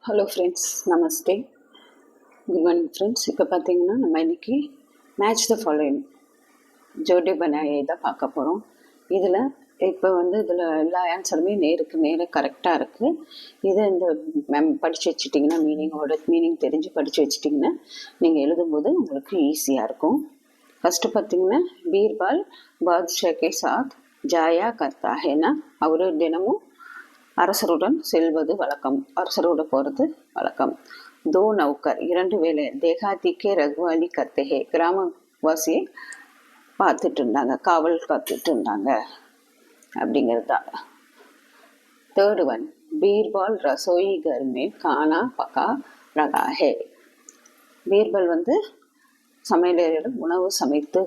Hello friends, நமஸ்தே, good morning friends. இப்போ பார்த்தீங்கன்னா நம்ம இன்றைக்கி மேட்ச் த ஃபாலோயிங் ஜோடி பனாயை தான் பார்க்க போகிறோம். இதில் இப்போ இதில் எல்லா ஆன்சருமே நேருக்கு கரெக்டாக இருக்குது. இதை படித்து வச்சுட்டிங்கன்னா மீனிங் தெரிஞ்சு படித்து வச்சுட்டிங்கன்னா நீங்கள் எழுதும்போது உங்களுக்கு ஈஸியாக இருக்கும். ஃபஸ்ட்டு பார்த்தீங்கன்னா பீர்பால் பாத்ஷா கே சாத் ஜாயா கர்த்தா ஹேனா, அவர் தினமும் அரசருடன் செல்வது வழக்கம், அரசரோட போகிறது வழக்கம். தோ நௌக்கர், 2 வேலை. தேகாதிக்கே ரகுவாலி கத்தேகே, கிராமவாசியை பார்த்துட்டு இருந்தாங்க, காவல் காத்துட்டு இருந்தாங்க அப்படிங்கிறது தான். தேர்டு ஒன், பீர்பால் ரசோயி கர்மே கானா பகா ரகாஹே. பீர்பால் சமையலறையில் உணவு சமைத்து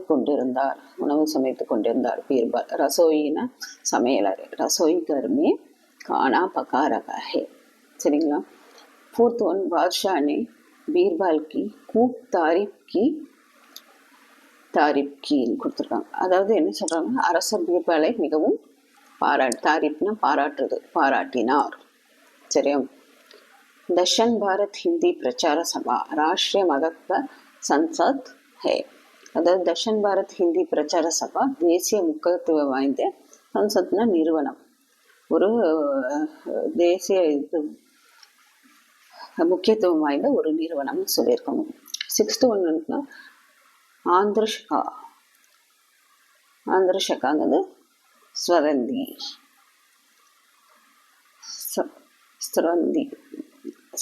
கொண்டிருந்தார். பீர்பால் ரசோயினா சமையலறை, ரசோயி கர்மே கானா பகா ரகா ஹே. சரிங்களா. ஃபோர்த் ஒன், பாத்ஷா நே பீர்பால் கி கூப் தாரிப் கீன்னு கொடுத்துருக்காங்க. அதாவது என்ன சொல்கிறாங்க, அரசர் பீர்பாலை மிகவும் தாரிப்னா பாராட்டினார். சரியா. தர்ஷன் பாரத் ஹிந்தி பிரச்சார சபா ராஷ்டிரிய மகத்வ சன்சத் ஹே. அதாவது தர்ஷன் பாரத் ஹிந்தி பிரச்சார சபா தேசிய முக்கியத்துவம் வாய்ந்த சன்சத்னா நிறுவனம், ஒரு தேசிய முக்கியத்துவம் வாய்ந்த ஒரு நிறுவனம்னு சொல்லியிருக்கணும். 6th ஒன்றுனா ஆந்திரஷகாங்கிறது ஸ்வரந்தி.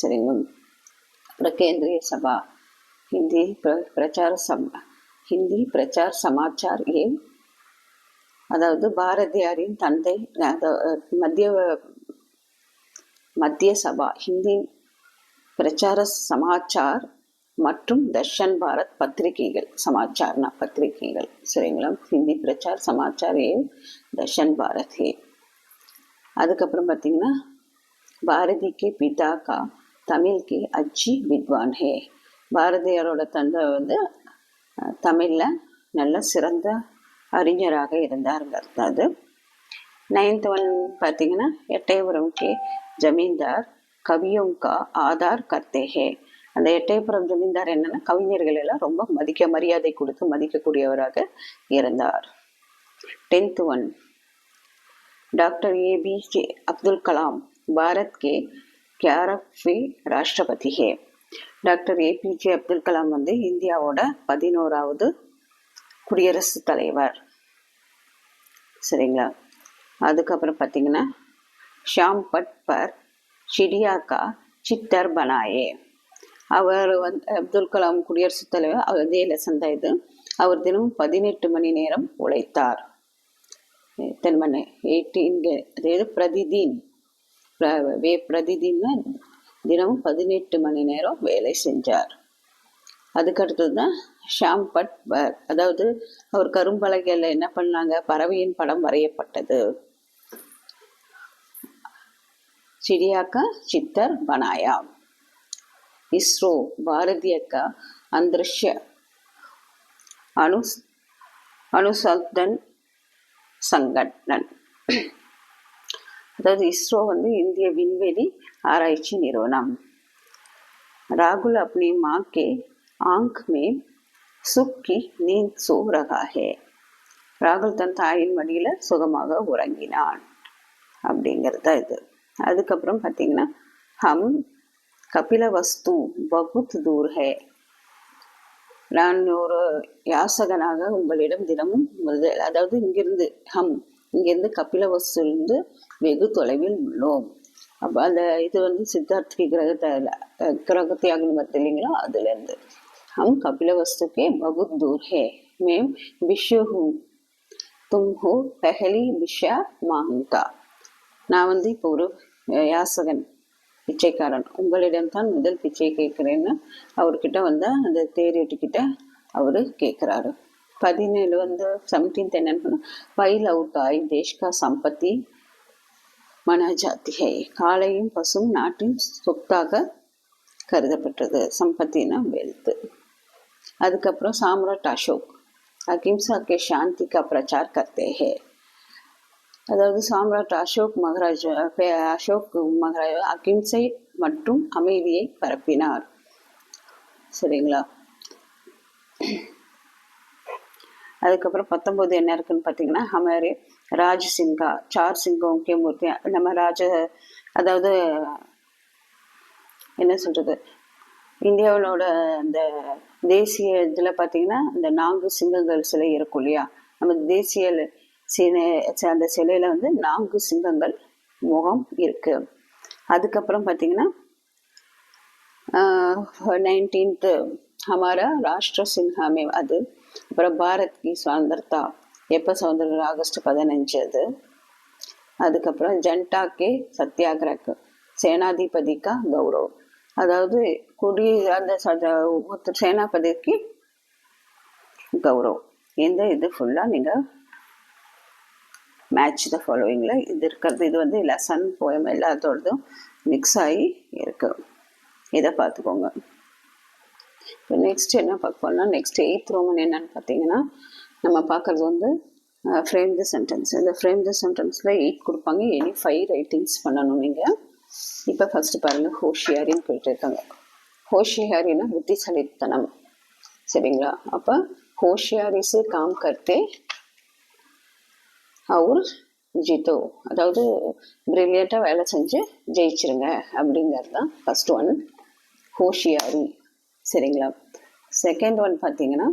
சரிங்க. அப்புறம் கேந்திரிய சபா ஹிந்தி பிரச்சார் சமாச்சார் ஏவ், அதாவது பாரதியாரின் தந்தை, மத்திய சபா ஹிந்தி பிரச்சார சமாச்சார் மற்றும் தர்ஷன் பாரத் பத்திரிகைகள், சமாச்சார்னா பத்திரிகைகள். சரிங்களா. ஹிந்தி பிரச்சார் சமாச்சார் ஏவ் தர்ஷன் பாரத் ஹே. அதுக்கப்புறம் பார்த்தீங்கன்னா பாரதி கே பிதா கா தமிழ் கே அச்சி வித்வான் ஹே. பாரதியாரோட தந்தை தமிழில் நல்ல சிறந்த அறிஞராக இருந்தாருங்கிறது அது. 9th ஒன் பார்த்தீங்கன்னா எட்டயபுரம் கே ஜமீன்தார் கவியோம் கா ஆதார் கர்த்தே ஹே. அந்த எட்டயபுரம் ஜமீன்தார் என்னன்னா கவிஞர்கள் எல்லாம் ரொம்ப மரியாதை கொடுத்து மதிக்கக்கூடியவராக இருந்தார். 10th one, doctor APJ Abdul Kalam Bharat கே 11வே ராஷ்டிரபதி ஹே. டாக்டர் ஏபிஜே அப்துல் கலாம் இந்தியாவோட 11வது குடியரசுத் தலைவர். சரிங்களா. அதுக்கப்புறம் பார்த்தீங்கன்னா ஷாம் பட் பர் சிடியாக்கா சித்தர் பனாயே. அவர் அப்துல் கலாம் குடியரசுத் தலைவர், அதே லெசன் தான் இது. அவர் தினமும் 18 மணி நேரம் உழைத்தார். 18, அதாவது பிரதிதின்னா தினமும் 18 மணி நேரம் வேலை செஞ்சார். அதுக்கடுத்தது தான் ஷாம் பட் பர், அதாவது அவர் கரும்பலகையில் என்ன பண்ணாங்க, பறவையின் படம் வரையப்பட்டது. चिड़िया चित्तर बनाया. इसरो भारतीय का अंतरिक्ष अनुसंधान संगठन, अதாவது इसरो இந்திய விண்வெளி ஆராய்ச்சி நிறுவனம். राहुल अपनी माँ के आंख में सुख की नींद सो रहा है. ராகுல் தன் தாயின் மடியில் சுகமாக உறங்கினான் அப்படிங்கிறது இது. அதுக்கப்புறம் பார்த்தீங்கன்னா ஹம் கபிலவஸ்து பகுத் தூர் ஹே. நான் ஒரு யாசகனாக உங்களிடம் தினமும், அதாவது இங்கிருந்து கபிலவஸ்துலேருந்து வெகு தொலைவில் உள்ளோம். அப்போ அந்த இது சித்தார்த்தி கிரகத்தியாகனு வருது இல்லைங்களா, அதுலேருந்து. ஹம் கபிலவஸ்துக்கே பகுத் தூர் ஹே மேம் விஷ்வ ஹூ தும் ஹோ பெஹலி விஷா மாங்கா. நான் இப்போ ஒரு யாசகன், பிச்சைக்காரன், உங்களிடம்தான் முதல் பிச்சை கேட்குறேன்னு அவர்கிட்ட அந்த தேரிட்டுக்கிட்ட அவர் கேட்குறாரு. 17 17th என்னன்னு, பைல் அவுட் ஆய் தேஷ்கா சம்பத்தி மனஜாத்தி ஹே. காலையும் பசும் நாட்டின் சொத்தாக கருதப்பட்டது. சம்பத்தினா வெல்த். அதுக்கப்புறம் சாம்ராட் அசோக் அகிம்சா கே சாந்தி கா பிரச்சார் கர்த்தே ஹே. அதாவது சாம்ராட் அசோக் மகாராஜ் அகிம்சை மற்றும் அமைதியை பரப்பினார். சரிங்களா? அதுக்கப்புறம் 19 என்ன இருக்குன்னு பார்த்தீங்கன்னா, ஹமாரே ராஜ் சிங்கா 4 சிங்கோं के मूर्ति. நம்ம அதாவது என்ன சொல்றது, இந்தியாவிலோட அந்த தேசிய இதில் பார்த்தீங்கன்னா இந்த 4 சிங்கங்கள் சிலை இருக்கும் இல்லையா, நம்ம தேசிய அந்த சிலையில வந்து 4 சிங்கங்கள் முகம் இருக்கு. அதுக்கப்புறம் பார்த்தீங்கன்னா 19th ஹமாரா ராஷ்டிர சிங்காமே அது. அப்புறம் பாரத் கி சுதந்திரதா எப்போ சுதந்திரம், ஆகஸ்ட் 15 அது. அதுக்கப்புறம் ஜன்டா கே சத்தியாகிரக் சேனாதிபதி கா கௌரவ், அதாவது அந்த சேனாபதிக்கு கௌரவ். இது ஃபுல்லாக நீங்கள் மேட்ச் த ஃபாலோவிங்கில் இது இருக்கிறது. இது வந்து லெசன் போயம் எல்லாத்தோடதும் மிக்ஸ் ஆகி இருக்கு. இதை பார்த்துக்கோங்க. இப்போ நெக்ஸ்ட் என்ன பார்க்க போனா, நெக்ஸ்ட் 8th ரோமன் என்னன்னு பார்த்தீங்கன்னா, நம்ம பார்க்குறது வந்து ஃப்ரேம் தி சென்டென்ஸ். இந்த ஃப்ரேம் தி சென்டென்ஸில் 8 கொடுப்பாங்க. எனி 5 ரைட்டிங்ஸ் பண்ணணும் நீங்கள். இப்போ ஃபஸ்ட்டு பாருங்கள், ஹோஷியாரின்னு போயிட்டு இருக்காங்க. ஹோஷியாரின்னா புத்திசாலித்தனம். சரிங்களா? அப்போ ஹோஷியாரி சே காம் கர்த்தே அவர் ஜீத்தோ, அதாவது பிரில்லியண்ட்டாக வேலை செஞ்சு ஜெயிச்சிருங்க அப்படிங்கிறது தான் ஃபஸ்ட் ஒன், ஹோஷியாரி. சரிங்களா? செகண்ட் ஒன் பார்த்தீங்கன்னா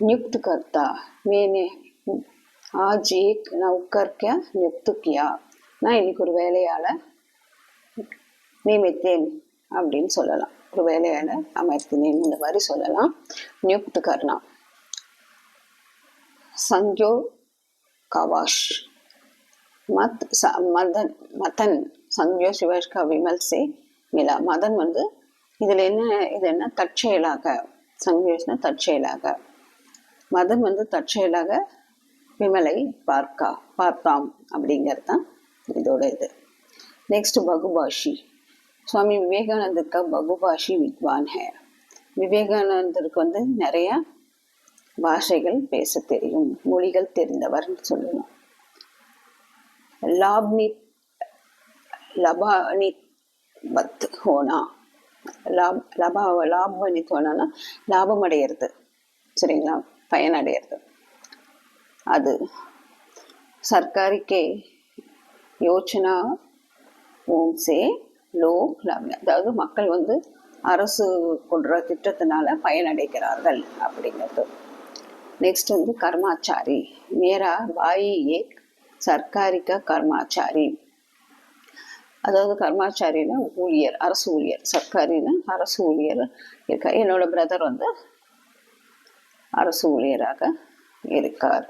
नियुक्त करता, मैंने आज एक नौकर क्या नियुक्त किया, நான் இன்னைக்கு ஒரு வேலையாளை நியமித்தேன் அப்படின்னு சொல்லலாம். ஒரு வேலையாளை அமர்த்தினேன் இந்த மாதிரி சொல்லலாம். நியுக்த் கர்னா. संजो कवाश மதன் संजो शिवाश का विमल से मिला. மதன் வந்து இதில் என்ன தற்செயலாக, சங்கோஷ்னா தற்செயலாக, மதன் வந்து தற்செயலாக விமலை பார்த்தாம் அப்படிங்கிறது தான் இதோட இது. நெக்ஸ்ட் பகுபாஷி. சுவாமி விவேகானந்தருக்கு பகுபாஷி வித்வான் ஹே. விவேகானந்தருக்கு வந்து நிறைய பாஷைகள் பேச தெரியும், மொழிகள் தெரிந்தவர்னு சொல்லணும். லபானித் ஹோனா, லாபனித் ஹோனானா லாபம் அடையிறது. சரிங்களா? பயனடைகிறது. அது சர்க்காரி கே யோசனா ஓம்சே லோக் லாப, அதாவது மக்கள் வந்து அரசு கொண்ட திட்டத்தினால பயனடைகிறார்கள் அப்படிங்கிறது. நெக்ஸ்ட் வந்து கர்மாச்சாரி. மேரா பாயி ஏக் சர்க்காரி கா கர்மாச்சாரி, அதாவது கர்மாச்சாரின்னா ஊழியர், அரசு ஊழியர். சர்க்காரின்னா அரசு ஊழியர் இருக்கா. என்னோட பிரதர் வந்து அரசு ஊழியராக இருக்கார்,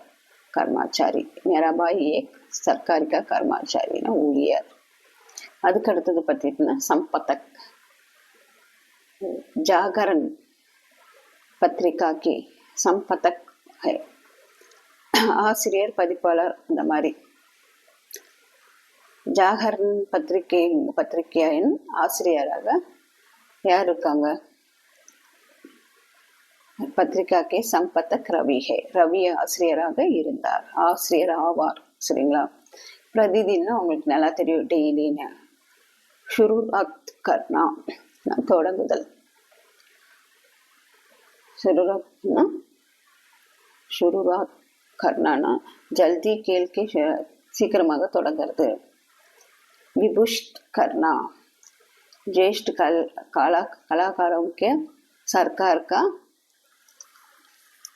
கர்மாச்சாரி. மேரா பாய் ஏக் சர்க்காரி கா கர்மாச்சாரின்னா ஊழியர். அதுக்கு அடுத்தது பார்த்தீங்கன்னா சம்பத்தக். ஜாகரன் பத்திரிகா கி சம்பத்தக் ஹை, ஆசிரியர், பதிப்பாளர் இந்த மாதிரி. ஜாகரன் பத்திரிகையின் ஆசிரியராக யார் இருக்காங்க? பத்திரிகா கே சம்பத்தக் ரவி ஹே, ரவி ஆசிரியராக இருந்தார், ஆசிரியர் ஆவார். சரிங்களா? பிரதிதின்னா உங்களுக்கு நல்லா தெரியும், டெய்லின்னு. ஷுருஆத் கர்னா, தொடங்குதல். ஷுருஆத் கர்னானா ஜல்தி கேள்கி சீக்கிரமாக தொடங்கிறது. विभूषित करना, ज्येष्ठ कलाकारों के सरकार का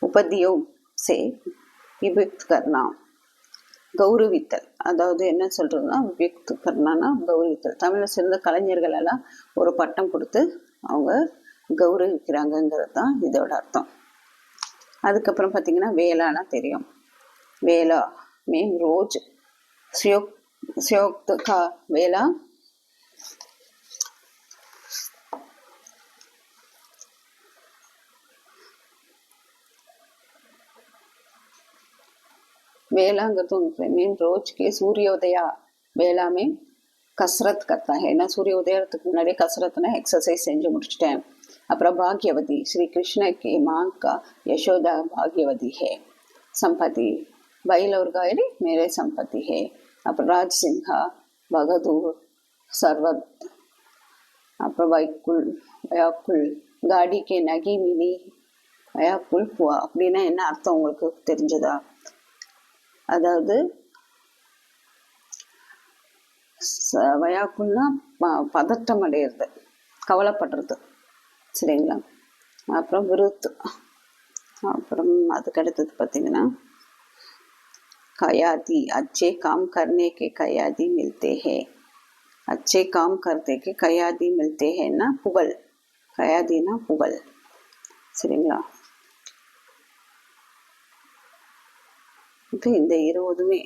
उपाधियों से विभुक्त करना, கௌரவித்தல். அதாவது என்ன சொல்றதுன்னா, விபக்த் கர்னானா கௌரவித்தல். தமிழை சேர்ந்த கலைஞர்கள் எல்லாம் ஒரு பட்டம் கொடுத்து அவங்க கௌரவிக்கிறாங்கங்கிறது தான் இதோட அர்த்தம். அதுக்கப்புறம் பார்த்தீங்கன்னா வேளானா தெரியும். வேளா மீன் ரோஜ் संयुक्त का वेला, वेलांगरது மீன் ரோஜ் के सूर्योदय वेला में कसरत करता है. நான் சூரிய உதயத்துக்கு முன்னாடியே கசரத்னா எக்ஸசைஸ் செஞ்சு முடிச்சிட்டேன். அப்புறம் பாக்யவதி, ஸ்ரீ கிருஷ்ண கே மாं का यशोदा भाग्यवती है. संपत्ति बैल और गाड़ी मेरे संपत्ति है. அப்புறம் ராஜ் சின்ஹா, பகதூர், சர்வத், அப்புறம் வைக்குல், வயாக்குல், காடி கே நகி மிலி, வயாக்குல் புவா. அப்படின்னா என்ன அர்த்தம் உங்களுக்கு தெரிஞ்சதா? அதாவது வயாக்குல்னா பதட்டம் அடையிறது, கவலைப்படுறது, சரிங்களா? அப்புறம் விருத்து, அப்புறம் அதுக்கு அடுத்தது பார்த்தீங்கன்னா கயாதி, अच्छे काम करने के कयादी मिलते हैं. अच्छे काम करते के कयादी मिलते हैं புகழ். கயாதினா புகழ், சரிங்களா? இப்போ இந்த 20மே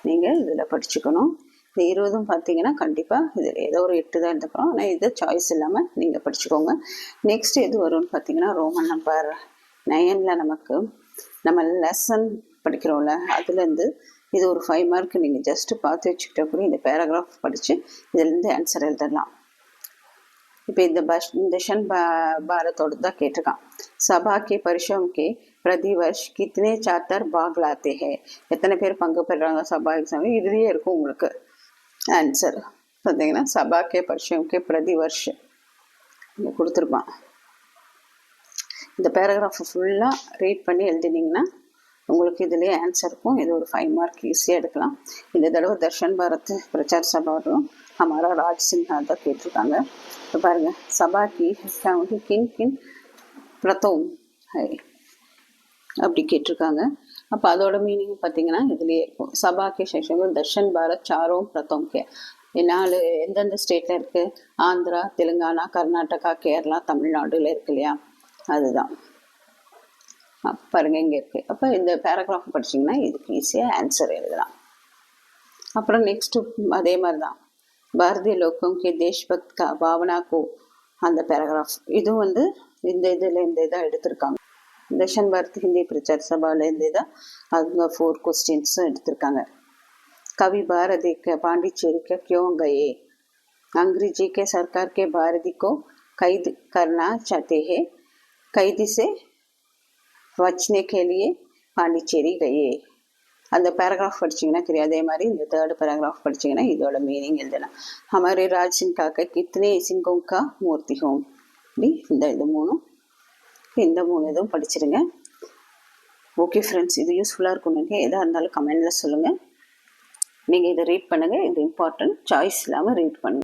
நீங்கள் இதில் படிச்சுக்கணும். இந்த 20ம் பார்த்தீங்கன்னா கண்டிப்பாக இதில் ஏதோ ஒரு 8 தான் எடுத்துக்கிறோம். ஆனால் இதை சாய்ஸ் இல்லாமல் நீங்கள் படிச்சுக்கோங்க. நெக்ஸ்ட் எது வரும்னு பார்த்தீங்கன்னா ரோமன் நம்பர் 9ல் நமக்கு நம்ம லெசன் படிக்கிறோம்ல, அதுலேருந்து இது ஒரு 5 மார்க் நீங்கள் ஜஸ்ட்டு பார்த்து வச்சுக்கிட்ட கூட இந்த பேராகிராஃப் படித்து இதுலேருந்து ஆன்சர் எழுதலாம். இப்போ இந்த दर्शन भारतோடு தான் கேட்டிருக்கான். சபா கே பரிஷம் கே பிரதி வருஷ் கித்தனை சாத்தர் பாக் லாத்தே ஹே. எத்தனை பேர் பங்கு பெறுறாங்க சபா எக்ஸாம், இதுலேயே இருக்கும் உங்களுக்கு ஆன்சர். பார்த்தீங்கன்னா சபா கே பரிஷம் கே பிரதி வருஷ் இங்கே கொடுத்துருப்பான். இந்த பேராகிராஃபை ஃபுல்லாக ரீட் பண்ணி எழுதினீங்கன்னா உங்களுக்கு இதுலேயே ஆன்சர் இருக்கும். இது ஒரு 5 மார்க் ஈஸியாக எடுக்கலாம். இந்த தடவை தர்ஷன் பாரத் பிரச்சார் சபாவும் ஹமாரா ராஜ் சின்ஹா தான் கேட்டிருக்காங்க. இப்போ பாருங்கள், சபா கி வந்து கின் கின் பிரதோம் ஹை அப்படி கேட்டிருக்காங்க. அப்போ அதோட மீனிங் பார்த்தீங்கன்னா இதுலேயே இருக்கும். சபா கே செக்ஷன் தர்ஷன் பாரத் சாரோம் பிரதோம் கே 4 எந்தெந்த ஸ்டேட்டில் இருக்குது? ஆந்திரா, தெலுங்கானா, கர்நாடகா, கேரளா, தமிழ்நாடுல இருக்கு இல்லையா, அதுதான் பாருங்க இங்கே இருக்குது. அப்போ இந்த பேராகிராஃப் படிச்சிங்கன்னா இதுக்கு ஈஸியாக ஆன்சர் எழுதலாம். அப்புறம் நெக்ஸ்ட்டு அதே மாதிரி தான் பாரதிய லோகம் கே தேஷ்பக்த் கா பாவனா கோ, அந்த பேராகிராஃப் இதுவும் வந்து இந்த இதாக எடுத்திருக்காங்க. தர்ஷன் பாரத் ஹிந்தி பிரச்சார் சபாலேருந்து தான் அவங்க 4 கொஸ்டின்ஸும் எடுத்திருக்காங்க. कवि भारती के पांडिचेरी के क्यों गए? अंग्रेजी के सरकार के भारती को कैद करना चाहते हैं. कैदी से बचने के लिए பாண்டிச்சேரி गए. அந்த பேராகிராஃப் படிச்சிங்கன்னா தெரியும். அதே மாதிரி இந்த 3rd பேராகிராஃப் படிச்சிங்கன்னா இதோட மீனிங் எழுதலாம். हमारे राज सिंह का कितने सिंहों का मूर्ति हो. இப்படி இந்த 3 இதுவும் படிச்சிருங்க. ஓகே ஃப்ரெண்ட்ஸ், இது யூஸ்ஃபுல்லாக இருக்கும்னுங்க. எதாக இருந்தாலும் கமெண்டில் சொல்லுங்கள். நீங்கள் இதை ரீட் பண்ணுங்கள். இது இம்பார்ட்டன்ட், சாய்ஸ் இல்லாமல் ரீட் பண்ணுங்கள்.